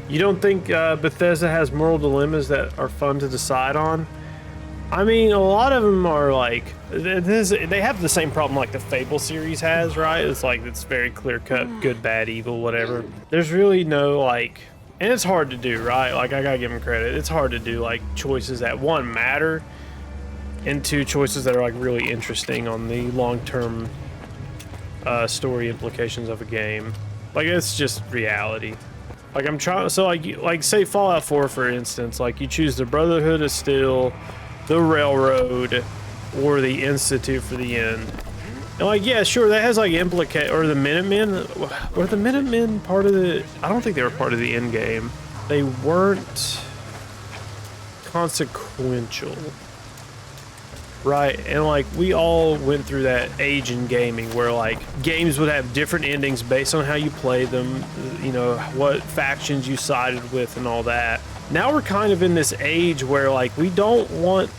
You don't think Bethesda has moral dilemmas that are fun to decide on? I mean, a lot of them are like they have the same problem like the Fable series has, right? It's like it's very clear cut, good, bad, evil, whatever. There's really no like, and it's hard to do, right? Like I gotta give them credit. It's hard to do like choices that one matter, and two choices that are like really interesting on the long-term story implications of a game. Like it's just reality. Like I'm trying, so like say Fallout 4 for instance, like you choose the Brotherhood of Steel, the Railroad, or the Institute for the End. And like, yeah, sure, that has like or the Minutemen. Were the Minutemen part of the? I don't think they were part of the end game. They weren't consequential, right? And like we all went through that age in gaming where like games would have different endings based on how you play them, you know, what factions you sided with and all that. Now we're kind of in this age where like we don't want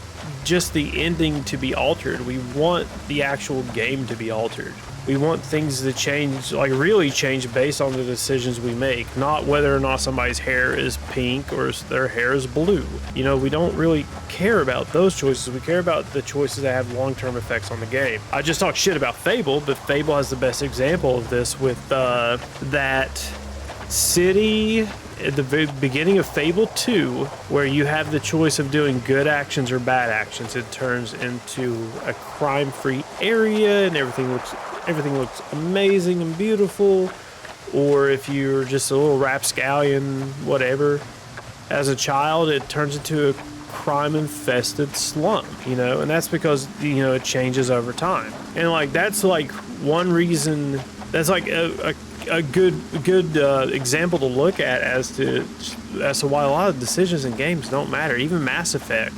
just the ending to be altered. We want the actual game to be altered. We want things to change, like really change based on the decisions we make, not whether or not somebody's hair is pink or their hair is blue. You know, we don't really care about those choices. We care about the choices that have long-term effects on the game. I just talk shit about Fable, but Fable has the best example of this with that city at the very beginning of Fable 2, where you have the choice of doing good actions or bad actions. It turns into a crime-free area and everything looks amazing and beautiful. Or if you're just a little rapscallion, whatever, as a child, it turns into a crime-infested slum, you know, and that's because, you know, it changes over time. And like that's like one reason, that's like a good example to look at as to why a lot of decisions in games don't matter. Even Mass Effect,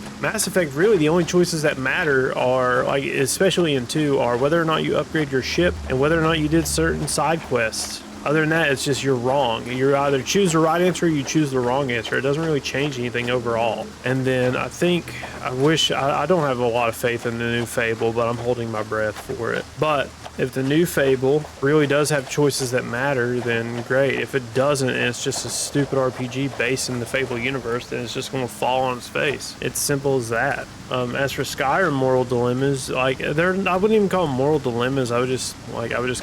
really the only choices that matter are, like especially in 2, are whether or not you upgrade your ship and whether or not you did certain side quests. Other than that, it's just you're wrong. You either choose the right answer or you choose the wrong answer. It doesn't really change anything overall. And then I don't have a lot of faith in the new Fable, but I'm holding my breath for it. But if the new Fable really does have choices that matter, then great. If it doesn't, and it's just a stupid RPG based in the Fable universe, then it's just going to fall on its face. It's simple as that. As for Skyrim moral dilemmas, like I wouldn't even call them moral dilemmas. I would just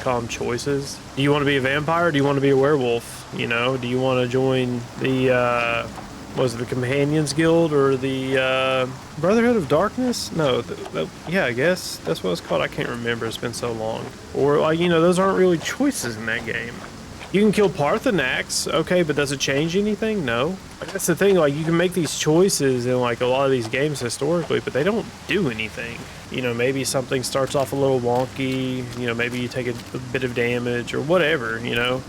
call them choices. Do you want to be a vampire? Or do you want to be a werewolf? You know, do you want to join the the Companions Guild or the Brotherhood of Darkness? No, yeah, I guess that's what it's called. I can't remember. It's been so long. Or like, you know, those aren't really choices in that game. You can kill Parthenax, okay, but does it change anything? No. Like, that's the thing, like, you can make these choices in, like, a lot of these games historically, but they don't do anything. You know, maybe something starts off a little wonky, you know, maybe you take a bit of damage or whatever, you know?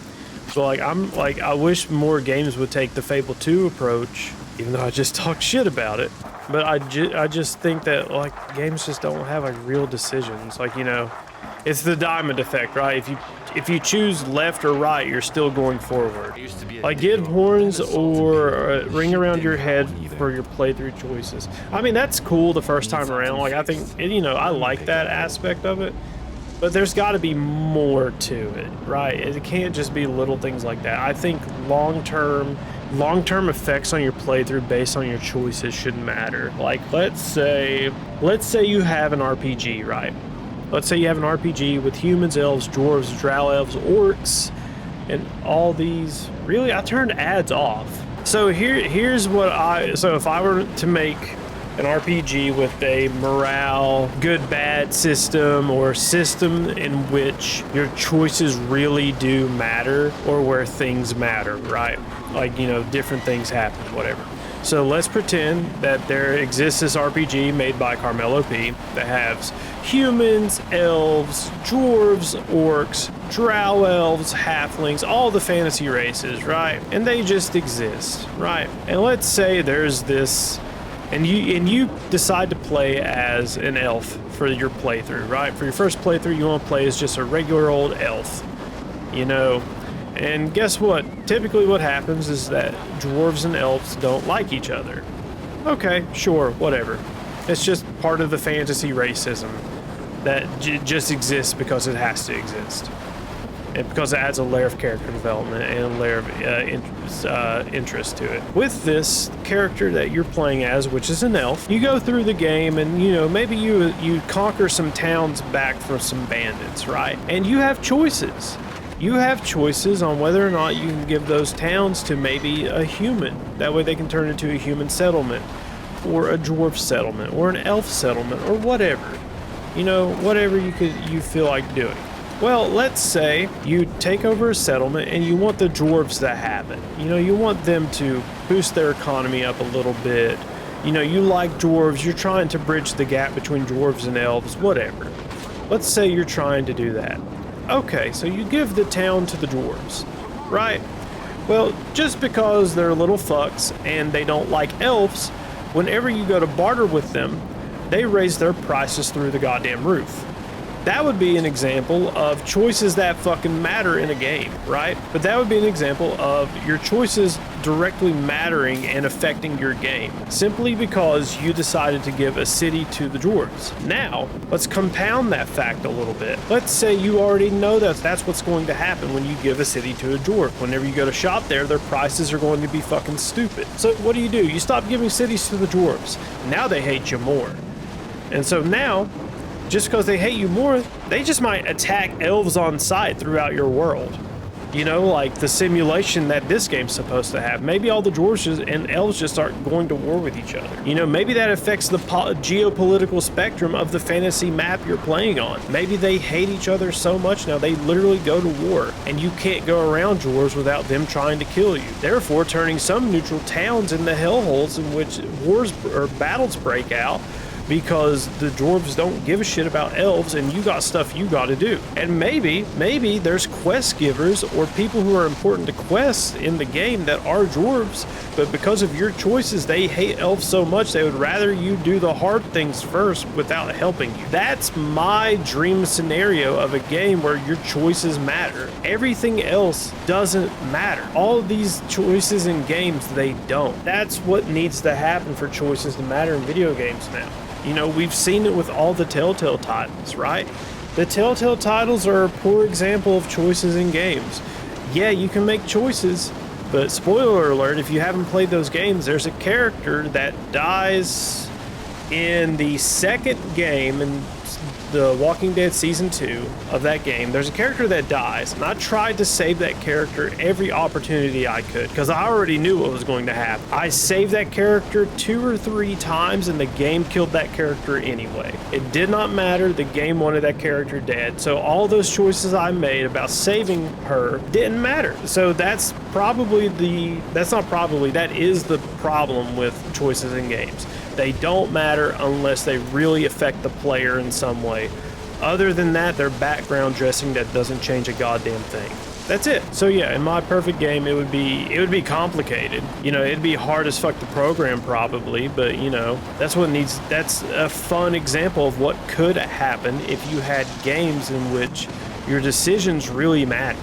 So, like, I wish more games would take the Fable 2 approach, even though I just talk shit about it. But I just think that, like, games just don't have, like, real decisions. Like, you know, it's the diamond effect, right? If you choose left or right, you're still going forward. Like get horns or ring around your head for your playthrough choices. I mean, that's cool the first time around. Like I think, you know, I like that aspect of it. But there's got to be more to it, right? It can't just be little things like that. I think long-term effects on your playthrough based on your choices should matter. Like let's say you have an RPG, right? Let's say you have an RPG with humans, elves, dwarves, drow elves, orcs, and all these. Really, I turned ads off. So here's what so if I were to make an RPG with a morale, good, bad system, or system in which your choices really do matter, or where things matter, right? Like, you know, different things happen, whatever. So let's pretend that there exists this RPG made by CarmelOP that has humans, elves, dwarves, orcs, drow elves, halflings, all the fantasy races, right? And they just exist, right? And let's say there's this, and you decide to play as an elf for your playthrough, right? For your first playthrough, you want to play as just a regular old elf, you know? And guess what? Typically what happens is that dwarves and elves don't like each other. Okay, sure, whatever. It's just part of the fantasy racism that just exists because it has to exist. and because it adds a layer of character development and a layer of interest to it. With this character that you're playing as, which is an elf, you go through the game and, you know, maybe you conquer some towns back from some bandits, right? And you have choices. You have choices on whether or not you can give those towns to maybe a human. That way they can turn into a human settlement, or a dwarf settlement, or an elf settlement, or whatever. You know, whatever you feel like doing. Well, let's say you take over a settlement and you want the dwarves to have it. You know, you want them to boost their economy up a little bit. You know, you like dwarves, you're trying to bridge the gap between dwarves and elves, whatever. Let's say you're trying to do that. Okay, so you give the town to the dwarves, right? Well, just because they're little fucks and they don't like elves, whenever you go to barter with them, they raise their prices through the goddamn roof. That would be an example of choices that fucking matter in a game, right? But that would be an example of your choices directly mattering and affecting your game, simply because you decided to give a city to the dwarves. Now, let's compound that fact a little bit. Let's say you already know that that's what's going to happen when you give a city to a dwarf. Whenever you go to shop there, their prices are going to be fucking stupid. So what do? You stop giving cities to the dwarves. Now they hate you more. And so now, just because they hate you more, they just might attack elves on sight throughout your world. You know, like the simulation that this game's supposed to have. Maybe all the dwarves and elves just start going to war with each other. You know, maybe that affects the geopolitical spectrum of the fantasy map you're playing on. Maybe they hate each other so much now they literally go to war, and you can't go around dwarves without them trying to kill you. Therefore, turning some neutral towns into hellholes in which wars or battles break out, because the dwarves don't give a shit about elves and you got stuff you got to do. And maybe there's quest givers or people who are important to quests in the game that are dwarves, but because of your choices, they hate elves so much they would rather you do the hard things first without helping you. That's my dream scenario of a game where your choices matter. Everything else doesn't matter. All of these choices in games, they don't. That's what needs to happen for choices to matter in video games now. You know, we've seen it with all the Telltale titles, right? The Telltale titles are a poor example of choices in games. Yeah, you can make choices, but spoiler alert, if you haven't played those games, there's a character that dies in the second game in the Walking Dead Season 2 of that game. There's a character that dies, and I tried to save that character every opportunity I could, because I already knew what was going to happen. I saved that character 2 or 3 times, and the game killed that character anyway. It did not matter, the game wanted that character dead, so all those choices I made about saving her didn't matter. So that is the problem with choices in games. They don't matter unless they really affect the player in some way. Other than that, they're background dressing that doesn't change a goddamn thing. That's it. So yeah, in my perfect game, it would be complicated. You know, it'd be hard as fuck to program probably, but you know, that's a fun example of what could happen if you had games in which your decisions really matter.